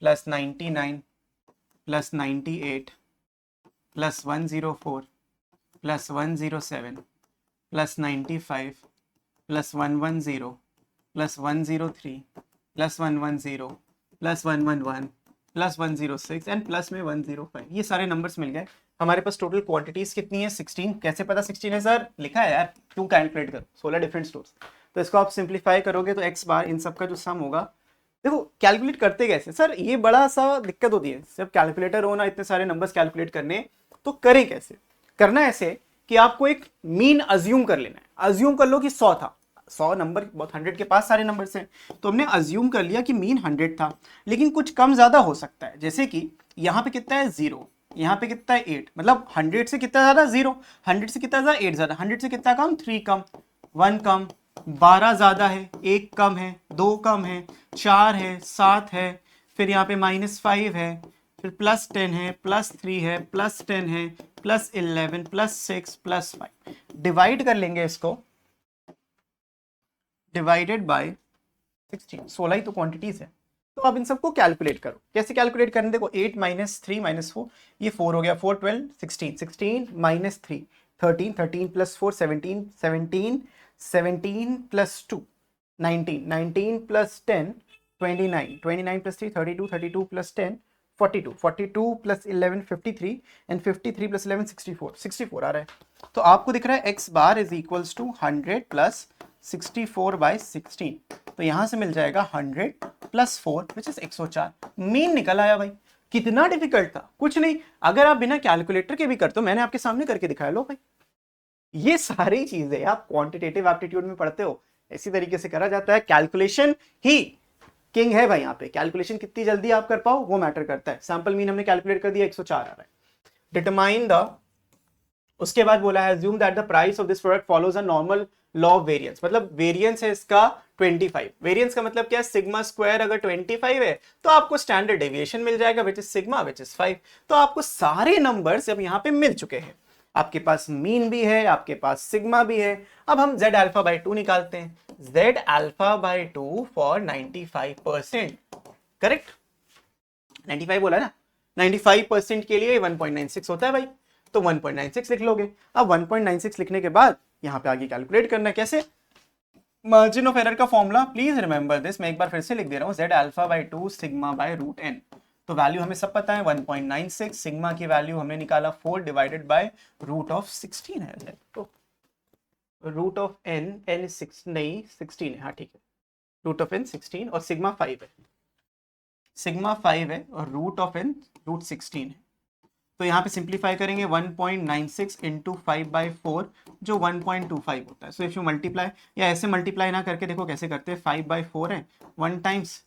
plus 99 plus 98 plus 104 plus 107 plus 95 plus 110 plus 103 plus 110 plus 111 plus 106 and plus में 105. ये सारे नंबर्स मिल गए. हमारे पास टोटल क्वांटिटीज कितनी है? 16. कैसे पता 16 है सर? लिखा है यार, क्यों कैलकुलेट करो. 16 डिफरेंट स्टोर्स. तो इसको आप सिंप्लीफाई करोगे तो एक्स बार इन सब का जो सम होगा, देखो कैलकुलेट करते कैसे सर, ये बड़ा सा दिक्कत होती है. जब कैलकुलेटर हो ना इतने सारे नंबर्स कैलकुलेट करने, तो करें कैसे? करना ऐसे कि आपको एक मीन अज्यूम कर लेना है. अज्यूम कर लो कि 100 था. 100 नंबर बहुत 100 के पास सारे नंबर्स हैं, तो हमने अज्यूम कर लिया कि मीन 100 था. लेकिन कुछ कम ज्यादा हो सकता है, जैसे कि यहाँ पे कितना है 0, यहाँ पे कितना है 8. मतलब 100 से कितना ज्यादा 0, 100 से कितना ज्यादा 8 ज्यादा, 100 से कितना कम 3 कम, 1 कम, 12 ज्यादा है, 1 कम है, 2 कम है, 4 है, 7 है, फिर यहाँ पे -5 है, फिर +10 है, +3 है, +10 है, +11 +6 +5. डिवाइड कर लेंगे इसको, डिवाइडेड बाय 16. 16 ही तो क्वांटिटीज है. तो अब इन सबको कैलकुलेट करो. कैसे कैलकुलेट करने? देखो 8 - 3 - 4, ये 4 हो गया, 4 12 16, 16 - 3 13, 13 + 4 17, 17 17 + 2 19, 19 + 10 29, 29 + 3 32, 32 + 10 42, 42 + 11 53 एंड 53 + 11 64, 64 आ रहा है. तो आपको दिख रहा है x bar is equals to 100 + 64/16. तो यहां से मिल जाएगा 100 + 4 विच इज 104. मीन निकल आया भाई. कितना डिफिकल्ट था? कुछ नहीं. अगर आप बिना कैलकुलेटर के भी करते हो, मैंने आपके सामने करके दिखाया. लो भाई, ये सारी चीजें आप क्वांटिटेटिव एप्टीट्यूड में पढ़ते हो, इसी तरीके से करा जाता है. कैलकुलेशन ही किंग है भाई. यहाँ पे कैलकुलेशन कितनी जल्दी आप कर पाओ वो मैटर करता है. सैंपल मीन हमने कैलकुलेट कर दिया, 104 आ रहा है. डिटरमाइन द, उसके बाद बोला है assume that the price of this product follows a normal law of variance. मतलब वेरियंस है इसका 25. वेरियंस का मतलब क्या है? सिग्मा स्क्वायर अगर 25 है तो आपको स्टैंडर्ड डेविएशन मिल जाएगा which is sigma which is 5. तो आपको सारे नंबर्स अब यहाँ पे मिल चुके हैं. आपके पास मीन भी है, आपके पास सिग्मा भी है. अब हम z alpha by 2 निकालते हैं. z alpha by 2 for 95%. Correct? 95 बोला ना, 95% के लिए 1.96 होता है भाई. तो 1.96 लिख लोगे. अब 1.96 लिखने के बाद यहां पे आगे कैलकुलेट करना है. कैसे? मार्जिन ऑफ एरर का फॉर्मूला प्लीज रिमेंबर दिस. मैं एक बार फिर से लिख दे रहा हूं, z alpha by 2 sigma by √n. तो वैल्यू हमें सब पता है 1.96. सिग्मा की वैल्यू हमने निकाला 4 डिवाइडेड बाय √16 है. तो √n, n 6 नहीं 16 है. हाँ ठीक है, √n 16 और सिग्मा 5 है. सिग्मा 5 है और √n √16 है. तो यहाँ पे सिंप्लीफाई करेंगे 1.96 इंटू 5/4 जो 1.25 होता है. सो इफ यू मल्टीप्लाई, या ऐसे मल्टीप्लाई ना करके देखो कैसे करते हैं. 5/4 है, 1 टाइम्स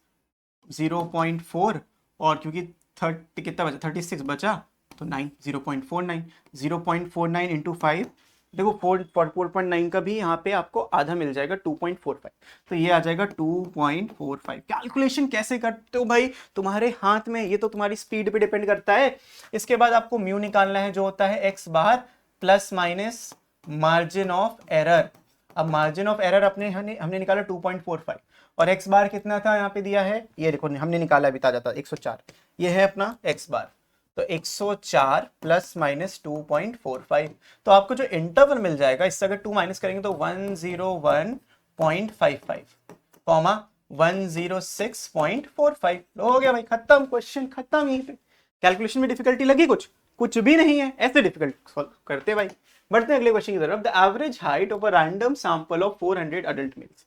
0.4 और क्योंकि 30 कितना बचा, 36 बचा तो 9, 0.49, 0.49 इंटू 5. देखो 4.9 का भी यहाँ पे आपको आधा मिल जाएगा 2.45. तो ये आ जाएगा 2.45. कैलकुलेशन कैसे करते हो भाई? तुम्हारे हाथ में, ये तो तुम्हारी स्पीड पे डिपेंड करता है. इसके बाद आपको म्यू निकालना है जो होता है x bar plus minus margin of error. अब मार्जिन ऑफ एरर हमने निकाला 2.45 और x बार कितना था यहाँ पे दिया है, ये देखो हमने निकाला अभी ताजा था 104, ये है अपना x बार। तो 104 प्लस माइनस 2.45, तो आपको जो इंटरवल मिल जाएगा इससे अगर 2 माइनस करेंगे तो 101.55 कॉमा 106.45। हो गया भाई, खत्म, क्वेश्चन खत्म। यहीं पे कैलकुलेशन में डिफिकल्टी लगी कुछ भी नहीं है, ऐसे डिफिकल्ट सॉल्व करते भाई। बढ़ते हैं अगले क्वेश्चन की तरफ। The average height of a random sample of 400 adult males.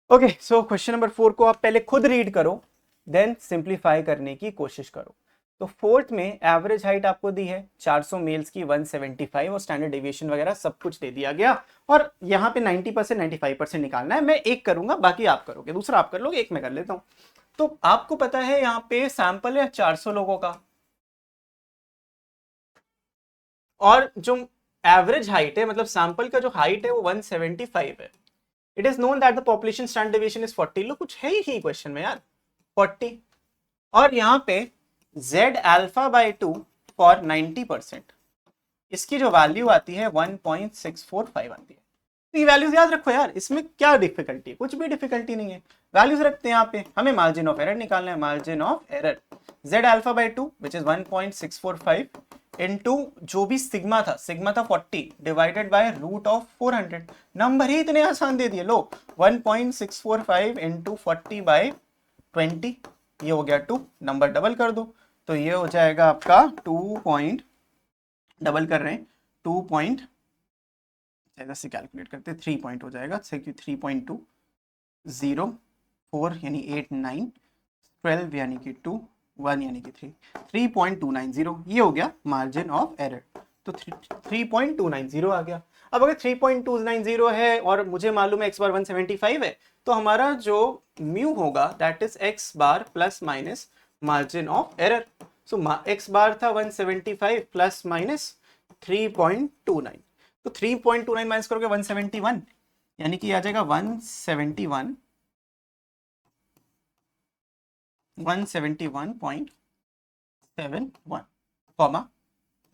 Okay, so question number 4 को आप पहले खुद रीड करो, देन सिंप्लीफाई करने की कोशिश करो। तो फोर्थ में एवरेज हाइट आपको दी है 400 मेल्स की 175 और स्टैंडर्ड डेविएशन वगैरह सब कुछ दे दिया गया। और यहाँ पे 90% 95% निकालना है। मैं एक करूंगा, बाकी आप करोगे, दूसरा आप कर लोगे, एक मैं कर लेता हूँ। तो आपको पता है यहाँ पे सैंपल है 400 लोगों का, और जो एवरेज हाइट है मतलब सैंपल का जो हाइट है वो 175 है। It is known that the population standard deviation is 40। लो कुछ है ही क्वेश्चन में यार, 40। और यहाँ पे z अल्फा बाई 2 फॉर 90%, इसकी जो वैल्यू आती है 1.645 आती है। तो ये वैल्यूज याद रखो यार, इसमें क्या डिफिकल्टी है, कुछ भी डिफिकल्टी नहीं है। वैल्यूज रखते हैं यहाँ पे, हमें मार्जिन ऑफ एरर निकालना है। Margin of error z alpha by 2 which is 1.645 into जो भी सिग्मा था 40 divided by root of 400। Number ही इतने आसान दे दिए। लो 1.645 इंटू 40 बाई 20, ये हो गया 2, नंबर डबल कर दो तो ये हो जाएगा आपका 2 डबल कर रहे हैं 2 से कैलकुलेट करते 3 पॉइंट हो जाएगा 3.204 यानी 8 9 12 यानी कि 2 1 यानी कि 3 3.290 ये हो गया मार्जिन ऑफ एरर। तो 3.290 आ गया। अब अगर 3.290 है और मुझे मालूम है x बार 175 है, तो हमारा जो म्यू होगा that is x bar plus minus margin of error. So x बार था 175 प्लस माइनस 3.29, तो 3.29 माइनस करोगे 171 यानी कि आ जाएगा 171.71 कॉमा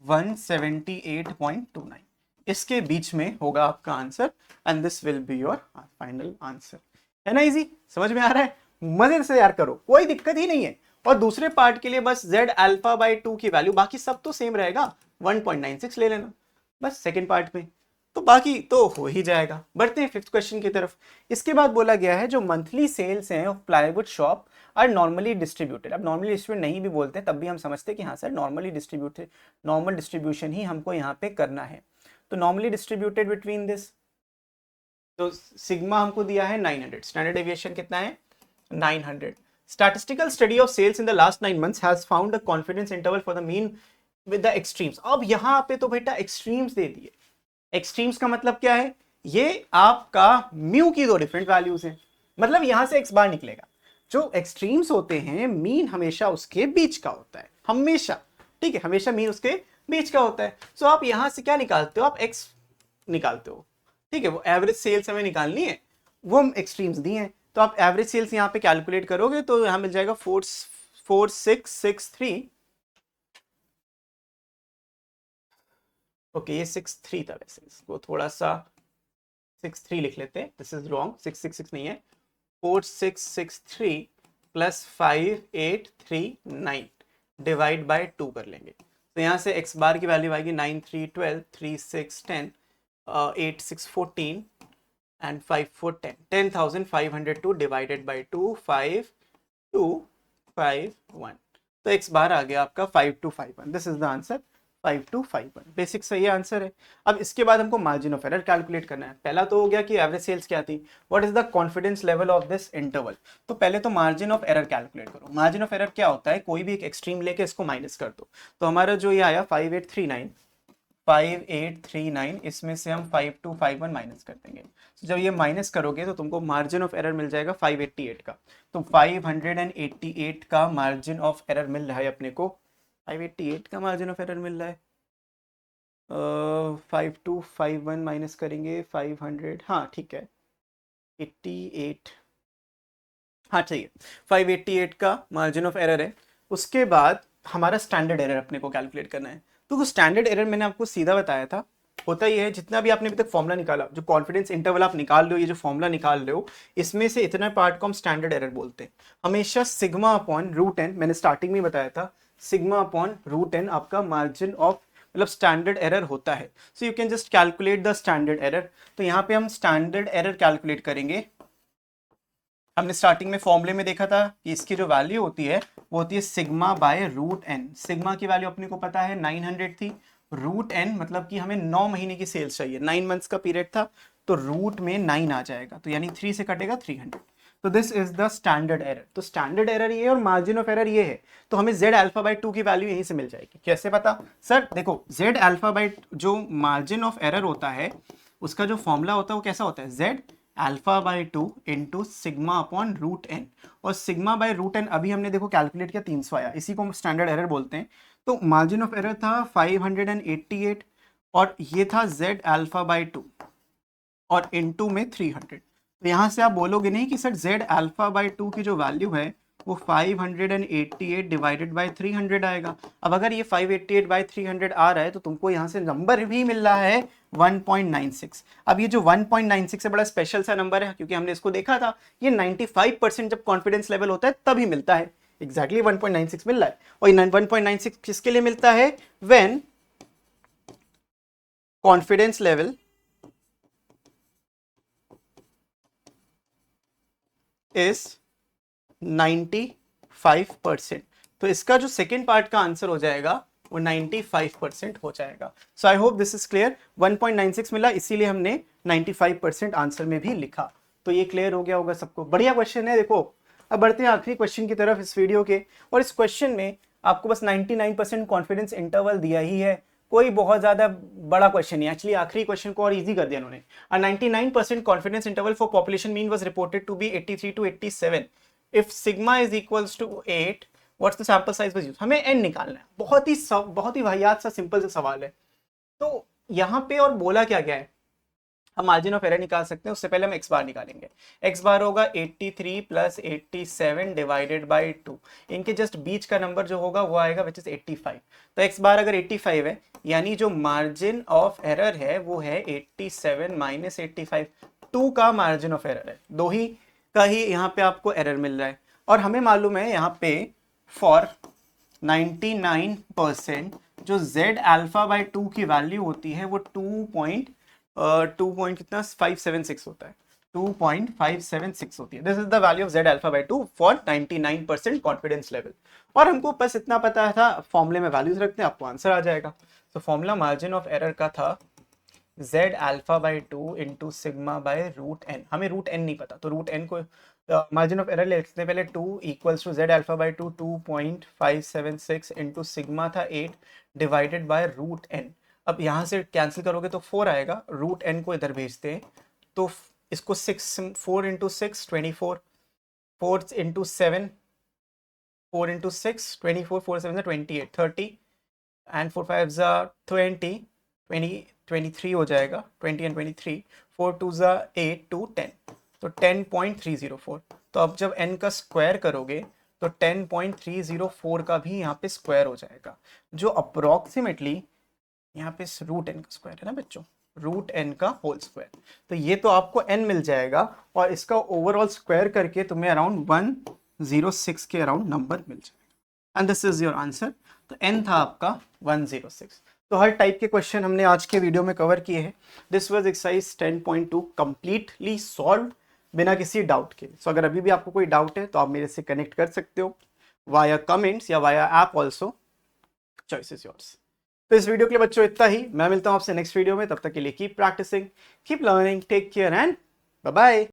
178.29, इसके बीच में होगा आपका answer and this will be your final answer. है ना इजी, समझ में आ रहा है? मजे से यार करो, कोई दिक्कत ही नहीं है। और दूसरे पार्ट के लिए बस z अल्फा बाई 2 की वैल्यू, बाकी सब तो सेम रहेगा, 1.96 ले लेना बस सेकेंड पार्ट में, तो बाकी तो हो ही जाएगा। बढ़ते हैं फिफ्थ क्वेश्चन की तरफ। इसके बाद बोला गया है जो मंथली सेल्स हैं of plywood shop are normally distributed. अब नॉर्मली डिस्ट्रीब्यूट नहीं भी बोलते तब भी हम समझते हैं कि हाँ sir normally distributed, normal distribution ही हमको यहाँ पे करना है। तो नॉर्मली डिस्ट्रीब्यूटेड बिटवीन दिस, तो सिग्मा हमको दिया है 900, स्टैंडर्ड डेविएशन कितना है 900। Statistical study of sales in the last 9 months has found a confidence interval for the mean with the extremes। अब यहाँ पे तो बेटा एक्सट्रीम्स दे दिए। एक्सट्रीम्स का मतलब क्या है, ये आपका म्यू की दो डिफरेंट वैल्यूज हैं, मतलब यहां से एक्स बार निकलेगा। जो एक्सट्रीम्स होते हैं मीन हमेशा उसके बीच का होता है, हमेशा, ठीक है, हमेशा मीन उसके बीच का होता है। सो आप यहां से क्या निकालते हो, आप एक्स निकालते हो, ठीक है, वो एवरेज सेल्स हमें निकालनी है, वो हम एक्सट्रीम्स दिए हैं। तो आप एवरेज सेल्स यहाँ पे कैलकुलेट करोगे तो यहां मिल जाएगा 4663। ओके ये 63 था, वैसे इसको थोड़ा सा 63 लिख लेते हैं, दिस इज रॉन्ग, 666 नहीं है, 4663 प्लस 5839 डिवाइड बाय 2 कर लेंगे। तो यहाँ से x बार की वैल्यू आएगी 9 3 12 3 6 10 8 6 14 एंड 5 4 10, 10,502 डिवाइडेड बाय 2 5251। तो x बार आ गया आपका 5251। This is the answer 5251। Basic सही आंसर है। अब इसके बाद हमको मार्जिन ऑफ एरर कैलकुलेट करना है। पहला तो हो गया कि एवरेज सेल्स क्या थी, what is the confidence level of this interval. तो पहले तो मार्जिन ऑफ एरर कैलकुलेट करो। मार्जिन ऑफ एरर क्या होता है, कोई भी एक एक्सट्रीम लेके इसको माइनस कर दो। तो हमारा जो ये आया 5839, इसमें से हम 5251 माइनस कर देंगे। तो जब ये माइनस करोगे तो तुमको मार्जिन ऑफ एरर मिल जाएगा 588 का। तो 588 का मार्जिन ऑफ एरर मिल रहा है अपने को, 588 का मार्जिन ऑफ एरर मिल रहा है। 5251 माइनस करेंगे 500, हाँ ठीक है 88, हाँ ठीक है 588 का मार्जिन ऑफ एरर है। उसके बाद हमारा स्टैंडर्ड एरर अपने को कैलकुलेट करना है। तो वो स्टैंडर्ड एरर मैंने आपको सीधा बताया था होता ही है, जितना भी आपने अभी तक फॉर्मूला निकाला, जो कॉन्फिडेंस इंटरवल आप निकाल रहे हो, ये जो फॉर्मूला निकाल रहे हो, इसमें से इतना पार्ट को हम स्टैंडर्ड एरर बोलते हैं। हमेशा सिग्मा अपॉन रूट एन, मैंने स्टार्टिंग में बताया था, सिग्मा अपॉन रूट एन आपका मार्जिन ऑफ मतलब स्टैंडर्ड एरर होता है। So you can just calculate the standard error. तो यहाँ पे हम स्टैंडर्ड एरर कैलकुलेट करेंगे। हमने स्टार्टिंग में फॉर्मूले में देखा था कि इसकी जो वैल्यू होती है वो होती है sigma by root n. Sigma की वैल्यू अपने को पता है 900 थी, रूट एन मतलब कि हमें 9 महीने की सेल्स चाहिए, 9 मंथ्स का पीरियड था, तो रूट में 9 आ जाएगा, तो यानी 3 से कटेगा 300। तो this is the standard error. तो स्टैंडर्ड एरर ये है और मार्जिन ऑफ एरर ये है, तो हमें z अल्फा बाई 2 की वैल्यू यहीं से मिल जाएगी। कैसे पता सर? देखो z अल्फा बाई जो मार्जिन ऑफ एरर होता है उसका जो फॉर्मूला होता है वो कैसा होता है, z alpha by 2 into sigma upon root n. और सिग्मा बाई रूट एन अभी हमने देखो कैलकुलेट किया 300 आया, इसी को हम स्टैंडर्ड एरर बोलते हैं। तो मार्जिन ऑफ एरर था 588 और ये था z अल्फा बाई 2 और इनटू में 300। तो यहाँ से आप बोलोगे नहीं कि सर z अल्फा बाई 2 की जो वैल्यू है वो 588 डिवाइडेड बाई 300 आएगा। अब अगर ये 588 बाई 300 आ रहा है तो तुमको यहाँ से नंबर भी मिल रहा है 1.96। अब ये जो 1.96 से बड़ा स्पेशल सा नंबर है, क्योंकि हमने इसको देखा था, ये 95% जब कॉन्फिडेंस लेवल होता है तभी मिलता है। एग्जैक्टली 1.96 मिल रहा है। और 1.96 किसके लिए मिलता है? When confidence level is 95%। तो इसका जो सेकेंड पार्ट का आंसर हो जाएगा वो 95% हो जाएगा। So I hope this is clear. 1.96 मिला इसीलिए हमने 95% आंसर में भी लिखा। तो ये क्लियर हो गया होगा सबको। बढ़िया क्वेश्चन है। देखो अब बढ़ते हैं आखिरी क्वेश्चन की तरफ इस वीडियो के। और इस क्वेश्चन में आपको बस 99% कॉन्फिडेंस इंटरवल दिया ही है, कोई बहुत ज्यादा बड़ा क्वेश्चन नहीं। एक्चुअली आखिरी क्वेश्चन को और इजी कर दिया उन्होंने। 99% confidence interval for population mean was reported to be 83 to 87। If sigma is equals to 8 what's the sample size was used. हमें एन निकालना है। बहुत ही वाहियात सा सिंपल सा सवाल है। तो यहाँ पे और बोला क्या गया है, हम मार्जिन ऑफ एरर निकाल सकते हैं। उससे पहले हम एक्स बार निकालेंगे। एक्स बार होगा 83 प्लस 87 डिवाइडेड बाई 2। इनके जस्ट बीच का नंबर जो होगा वो आएगा विच इज 85। तो एक्स बार अगर 85 है यानी जो मार्जिन ऑफ एरर है वो है 87 माइनस 85। 2 का मार्जिन ऑफ एरर है, दो ही का ही यहाँ पे आपको एरर मिल रहा है। और हमें मालूम है यहाँ पे फॉर 99% जो z अल्फा बाई 2 की वैल्यू होती है वो 2 कितना 576 होता है, 2.576 होती है। This is the value of z alpha by 2 for 99% confidence level. और हमको बस इतना पता था, फॉर्मूले में वैल्यूज रखते हैं आपको आंसर आ जाएगा। तो फॉर्मूला मार्जिन ऑफ एरर का था z alpha by 2 into sigma by root n. हमें रूट एन नहीं पता तो रूट एन को मार्जिन ऑफ एरर लिखते हैं पहले 2 equals to z alpha by 2 2.576 into sigma था 8 डिवाइडेड बाय रूट एन। अब यहाँ से कैंसिल करोगे तो 4 आएगा, रूट एन को इधर भेजते हैं तो इसको 4 इंटू 6 24, 4 इंटू 7 4 इंटू 6 24, 4 7 28 30 एंड 4 5 23 हो जाएगा, 20 एंड 23, 4 2 8 2 10, तो 10.304। तो अब जब n का स्क्वायर करोगे तो 10.304 का भी यहाँ पे स्क्वायर हो जाएगा, जो अप्रोक्सीमेटली यहाँ पे रूट एन का स्क्वायर है ना बच्चों, रूट एन का होल स्क्वायर। तो ये तो आपको n मिल जाएगा और इसका ओवरऑल स्क्वायर करके तुम्हें अराउंड 106 के अराउंड नंबर मिल जाएगा and this is your answer. तो n था आपका 106। तो हर टाइप के क्वेश्चन हमने आज के वीडियो में कवर किए हैं। This was exercise 10.2 completely solve बिना किसी डाउट के। सो अगर अभी भी आपको कोई डाउट है तो आप मेरे से कनेक्ट कर सकते हो वाया कमेंट्स या via app also, choice is yours. तो इस वीडियो के लिए बच्चों इतना ही। मैं मिलता हूं आपसे नेक्स्ट वीडियो में, तब तक के लिए keep practicing, keep learning, take care and bye bye.